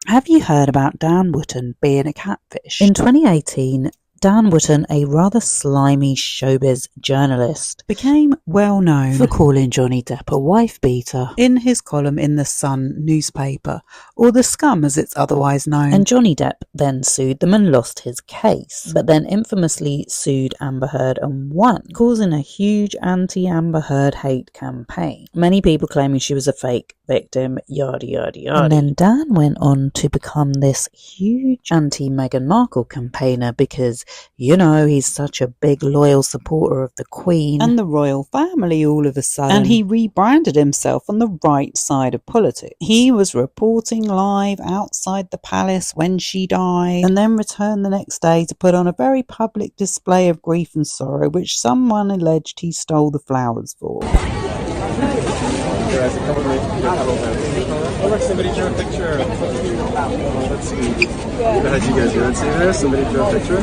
Have you heard about Dan Wooton being a catfish? In 2018, Dan Wooton, a rather slimy showbiz journalist, became well known for calling Johnny Depp a wife-beater in his column in the Sun newspaper, or The Scum as it's otherwise known. And Johnny Depp then sued them and lost his case, but then infamously sued Amber Heard and won, causing a huge anti-Amber Heard hate campaign. Many people claiming she was a fake victim, yada yada yada. And then Dan went on to become this huge anti-Meghan Markle campaigner because, you know, he's such a big loyal supporter of the Queen and the royal family all of a sudden. And he rebranded himself on the right side of politics. He was reporting live outside the palace when she died, and then returned the next day to put on a very public display of grief and sorrow, which someone alleged he stole the flowers for. Oh, look, somebody drew a picture. Let's see. How'd you guys do it? See there? Somebody drew a picture?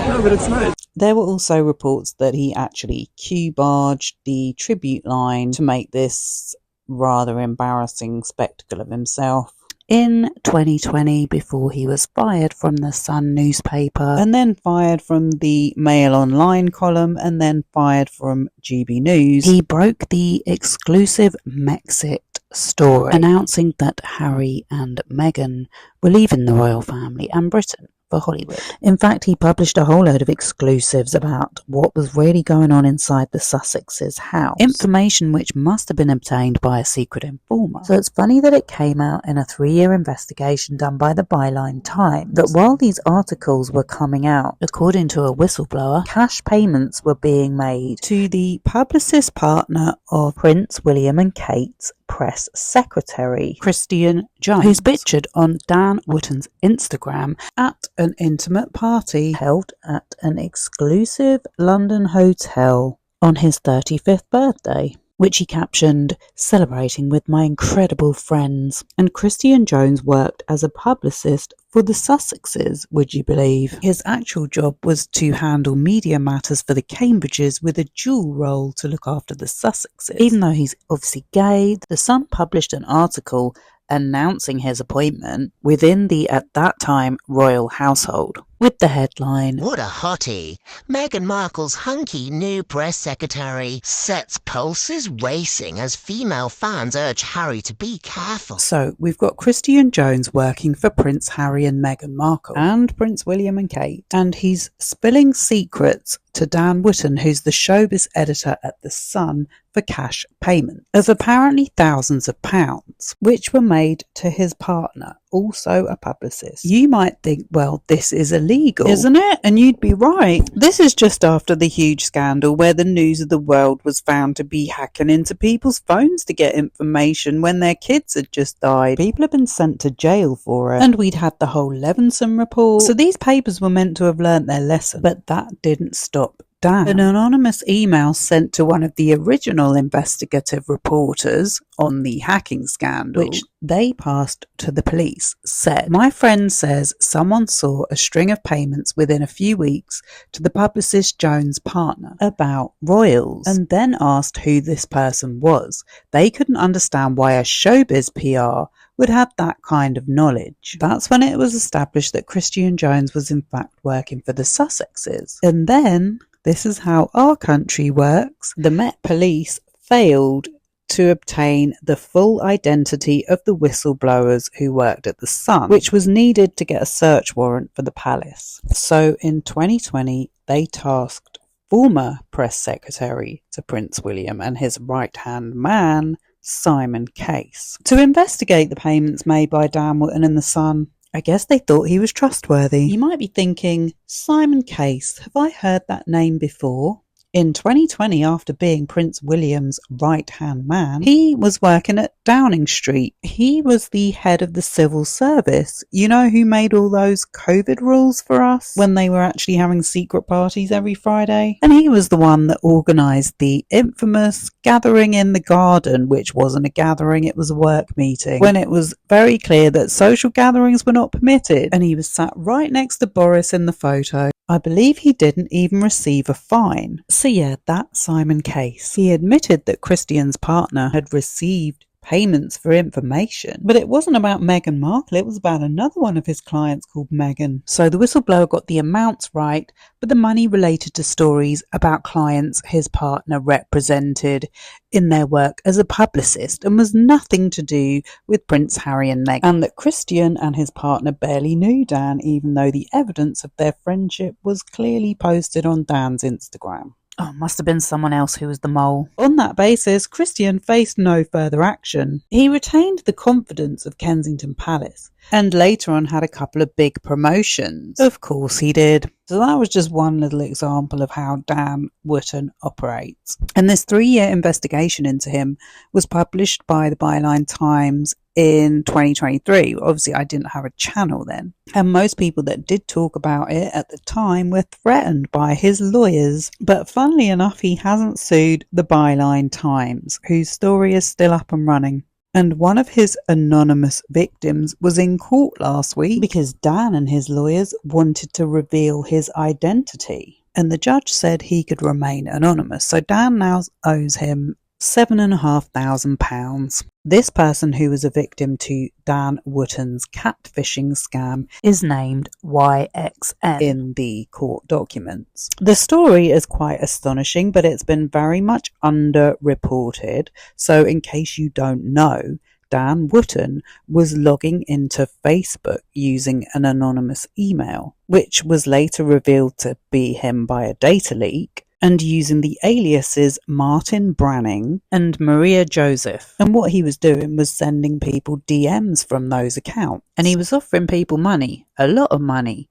No, but it's nice. There were also reports that he actually cue-barged the tribute line to make this rather embarrassing spectacle of himself. In 2020, before he was fired from the Sun newspaper, and then fired from the Mail Online column, and then fired from GB News, he broke the exclusive Mexit story, announcing that Harry and Meghan were leaving the royal family and Britain for Hollywood. In fact, he published a whole load of exclusives about what was really going on inside the Sussexes' house, information which must have been obtained by a secret informer. So it's funny that it came out in a 3-year investigation done by the Byline Times that while these articles were coming out, according to a whistleblower, cash payments were being made to the publicist partner of Prince William and Kate's press secretary, Christian Jones, who's pictured on Dan Wooton's Instagram at an intimate party held at an exclusive London hotel on his 35th birthday, which he captioned, "Celebrating with my incredible friends." And Christian Jones worked as a publicist for the Sussexes, would you believe? His actual job was to handle media matters for the Cambridges, with a dual role to look after the Sussexes. Even though he's obviously gay, The Sun published an article announcing his appointment within the, at that time, royal household, with the headline, "What a hottie! Meghan Markle's hunky new press secretary sets pulses racing as female fans urge Harry to be careful." So we've got Christian Jones working for Prince Harry and Meghan Markle and Prince William and Kate, and he's spilling secrets to Dan Wooton, who's the showbiz editor at The Sun, for cash payment of apparently thousands of pounds, which were made to his partner, also a publicist. You might think, well, this is illegal, isn't it? And you'd be right. This is just after the huge scandal where the News of the World was found to be hacking into people's phones to get information when their kids had just died. People have been sent to jail for it. And we'd had the whole Levinson report. So these papers were meant to have learnt their lesson. But that didn't stop Dan. An anonymous email sent to one of the original investigative reporters on the hacking scandal, which they passed to the police, said, "My friend says someone saw a string of payments within a few weeks to the publicist Jones' partner about royals, and then asked who this person was. They couldn't understand why a showbiz PR would have that kind of knowledge." That's when it was established that Christian Jones was in fact working for the Sussexes. And then, this is how our country works, the Met Police failed to obtain the full identity of the whistleblowers who worked at The Sun, which was needed to get a search warrant for the palace. So in 2020, they tasked former press secretary to Prince William and his right-hand man, Simon Case, to investigate the payments made by Dan Wooton and The Sun. I guess they thought he was trustworthy. You might be thinking, Simon Case, have I heard that name before? In 2020, after being Prince William's right-hand man, he was working at Downing Street. He was the head of the civil service. You know, who made all those COVID rules for us when they were actually having secret parties every Friday? And he was the one that organised the infamous gathering in the garden, which wasn't a gathering, it was a work meeting, when it was very clear that social gatherings were not permitted. And he was sat right next to Boris in the photo. I believe he didn't even receive a fine. So yeah, that's Simon Case. He admitted that Christian's partner had received payments for information. But it wasn't about Meghan Markle, it was about another one of his clients called Meghan. So the whistleblower got the amounts right, but the money related to stories about clients his partner represented in their work as a publicist and was nothing to do with Prince Harry and Meghan, and that Christian and his partner barely knew Dan, even though the evidence of their friendship was clearly posted on Dan's Instagram. Oh, must have been someone else who was the mole. On that basis, Christian faced no further action. He retained the confidence of Kensington Palace and later on had a couple of big promotions. Of course he did. So that was just one little example of how Dan Wootton operates. And this 3-year investigation into him was published by the Byline Times in 2023. Obviously, I didn't have a channel then. And most people that did talk about it at the time were threatened by his lawyers. But funnily enough, he hasn't sued the Byline Times, whose story is still up and running. And one of his anonymous victims was in court last week because Dan and his lawyers wanted to reveal his identity. And the judge said he could remain anonymous. So Dan now owes him £7,500. This person, who was a victim to Dan Wootton's catfishing scam, is named YXN in the court documents. The story is quite astonishing, but it's been very much underreported. So in case you don't know, Dan Wootton was logging into Facebook using an anonymous email, which was later revealed to be him by a data leak, and using the aliases Martin Branning and Maria Joseph. And what he was doing was sending people DMs from those accounts. And he was offering people money, a lot of money,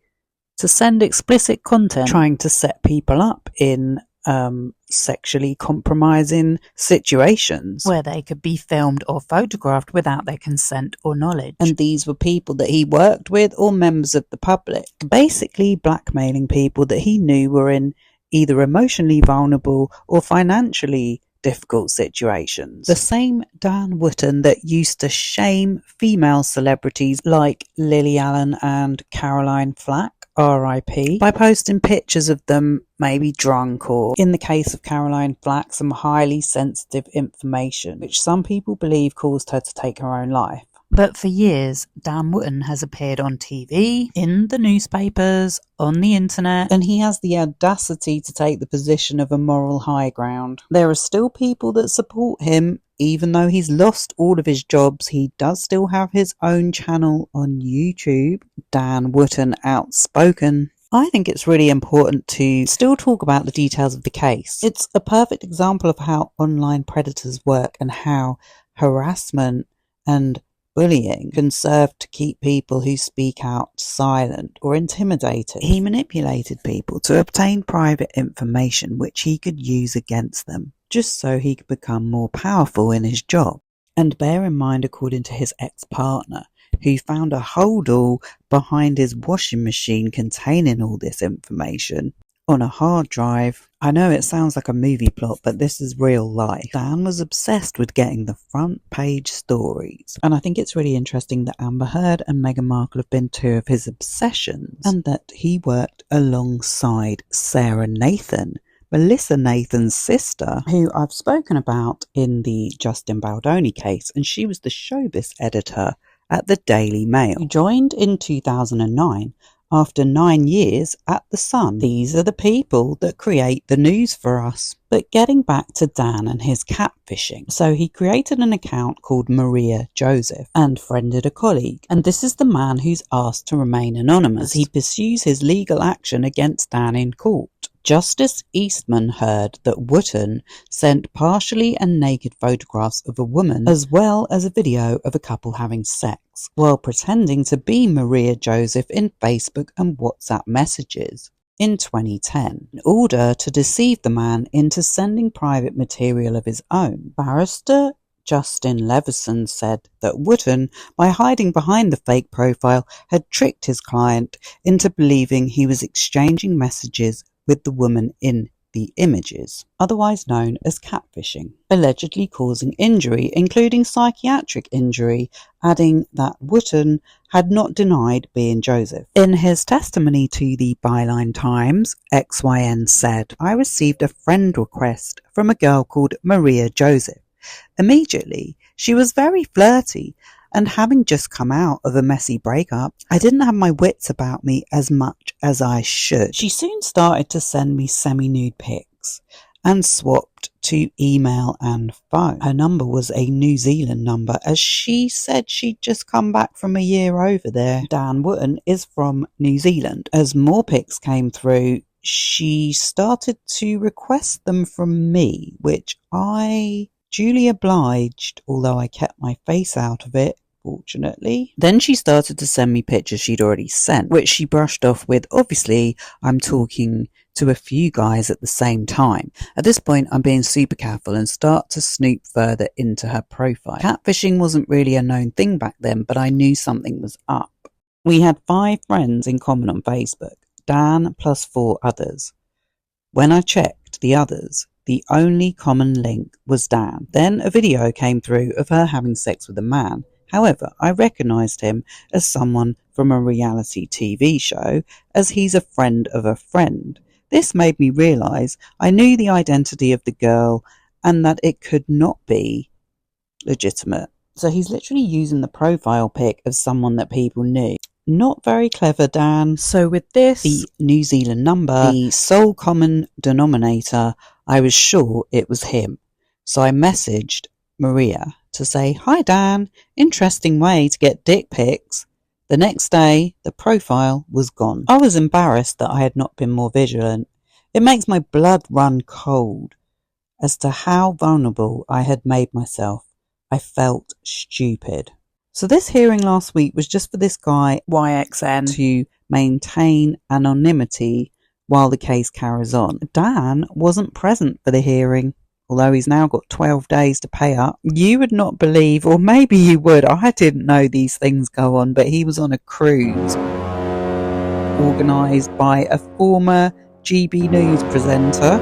to send explicit content, trying to set people up in sexually compromising situations where they could be filmed or photographed without their consent or knowledge. And these were people that he worked with or members of the public, basically blackmailing people that he knew were in either emotionally vulnerable or financially difficult situations. The same Dan Wootton that used to shame female celebrities like Lily Allen and Caroline Flack, RIP, by posting pictures of them maybe drunk, or in the case of Caroline Flack, some highly sensitive information which some people believe caused her to take her own life. But for years, Dan Wootton has appeared on TV, in the newspapers, on the internet, and he has the audacity to take the position of a moral high ground. There are still people that support him. Even though he's lost all of his jobs, he does still have his own channel on YouTube, Dan Wootton Outspoken. I think it's really important to still talk about the details of the case. It's a perfect example of how online predators work and how harassment and bullying can serve to keep people who speak out silent or intimidated. He manipulated people to obtain private information which he could use against them, just so he could become more powerful in his job. And bear in mind, according to his ex-partner, who found a holdall behind his washing machine containing all this information on a hard drive. I know it sounds like a movie plot, but this is real life. Dan was obsessed with getting the front page stories. And I think it's really interesting that Amber Heard and Meghan Markle have been two of his obsessions, and that he worked alongside Sarah Nathan, Melissa Nathan's sister, who I've spoken about in the Justin Baldoni case, and she was the showbiz editor at the Daily Mail. He joined in 2009 after 9 years at The Sun. These are the people that create the news for us. But getting back to Dan and his catfishing. So he created an account called Maria Joseph and friended a colleague. And this is the man who's asked to remain anonymous as he pursues his legal action against Dan in court. Justice Eastman heard that Wooton sent partially and naked photographs of a woman as well as a video of a couple having sex while pretending to be Maria Joseph in Facebook and WhatsApp messages in 2010 in order to deceive the man into sending private material of his own. Barrister Justin Leveson said that Wooton, by hiding behind the fake profile, had tricked his client into believing he was exchanging messages with the woman in the images, otherwise known as catfishing, allegedly causing injury, including psychiatric injury, adding that Wooton had not denied being Joseph. In his testimony to the Byline Times, XYN said, "I received a friend request from a girl called Maria Joseph. Immediately, she was very flirty, and having just come out of a messy breakup, I didn't have my wits about me as much as I should. She soon started to send me semi-nude pics and swapped to email and phone. Her number was a New Zealand number, as she said she'd just come back from a year over there. Dan Wootton is from New Zealand. As more pics came through, she started to request them from me, which I duly obliged, although I kept my face out of it, fortunately. Then she started to send me pictures she'd already sent, which she brushed off with, obviously, I'm talking to a few guys at the same time. At this point, I'm being super careful and start to snoop further into her profile. Catfishing wasn't really a known thing back then, but I knew something was up. We had 5 friends in common on Facebook, Dan plus 4 others. When I checked the others, the only common link was Dan. Then a video came through of her having sex with a man. However, I recognised him as someone from a reality TV show, as he's a friend of a friend. This made me realise I knew the identity of the girl and that it could not be legitimate. So he's literally using the profile pic of someone that people knew. Not very clever, Dan. So with this, the New Zealand number, the sole common denominator, I was sure it was him. So I messaged Maria to say, "Hi Dan, interesting way to get dick pics." The next day, the profile was gone. I was embarrassed that I had not been more vigilant. It makes my blood run cold as to how vulnerable I had made myself. I felt stupid. So this hearing last week was just for this guy, YXN, to maintain anonymity while the case carries on. Dan wasn't present for the hearing, although he's now got 12 days to pay up. You would not believe, or maybe you would, I didn't know these things go on, but he was on a cruise organised by a former GB News presenter,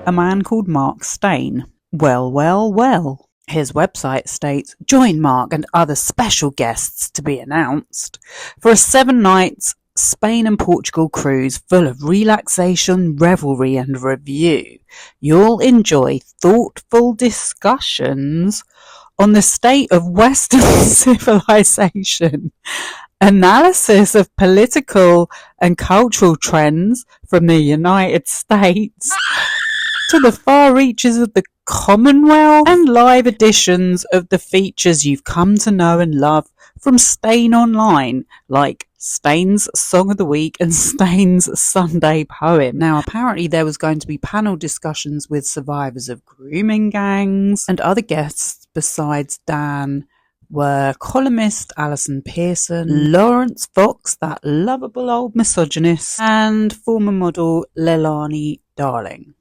a man called Mark Stain. Well. His website states, "Join Mark and other special guests to be announced for a 7 nights Spain and Portugal cruise full of relaxation, revelry and review. You'll enjoy thoughtful discussions on the state of Western civilization, analysis of political and cultural trends from the United States to the far reaches of the Commonwealth, and live editions of the features you've come to know and love from Stain Online, like Stain's Song of the Week and Stain's Sunday Poem." Now, apparently there was going to be panel discussions with survivors of grooming gangs, and other guests besides Dan were columnist Alison Pearson, Lawrence Fox, that lovable old misogynist, and former model Leilani Dowling.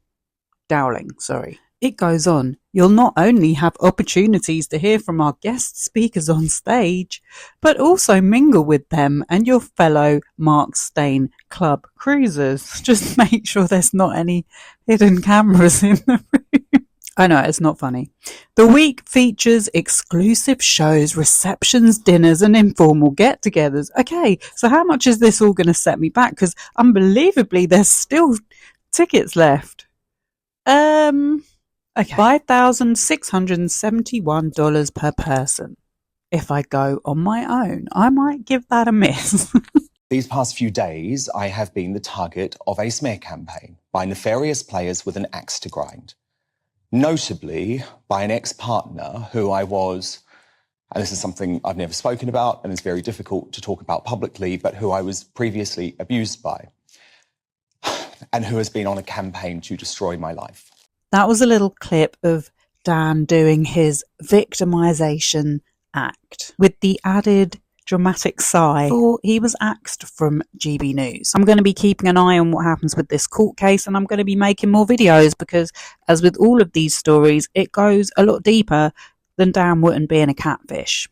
It goes on. You'll not only have opportunities to hear from our guest speakers on stage, but also mingle with them and your fellow Mark Stain Club cruisers. Just make sure there's not any hidden cameras in the room. I know, it's not funny. The week features exclusive shows, receptions, dinners, and informal get-togethers. Okay, so how much is this all going to set me back? Because unbelievably, there's still tickets left. Okay, $5,671 per person. If I go on my own, I might give that a miss. These past few days, I have been the target of a smear campaign by nefarious players with an axe to grind. Notably, by an ex-partner who I was, and this is something I've never spoken about and is very difficult to talk about publicly, but who I was previously abused by, and who has been on a campaign to destroy my life. That was a little clip of Dan doing his victimisation act with the added dramatic sigh before he was axed from GB News. I'm going to be keeping an eye on what happens with this court case, and I'm going to be making more videos because, as with all of these stories, it goes a lot deeper than Dan Wootton being a catfish.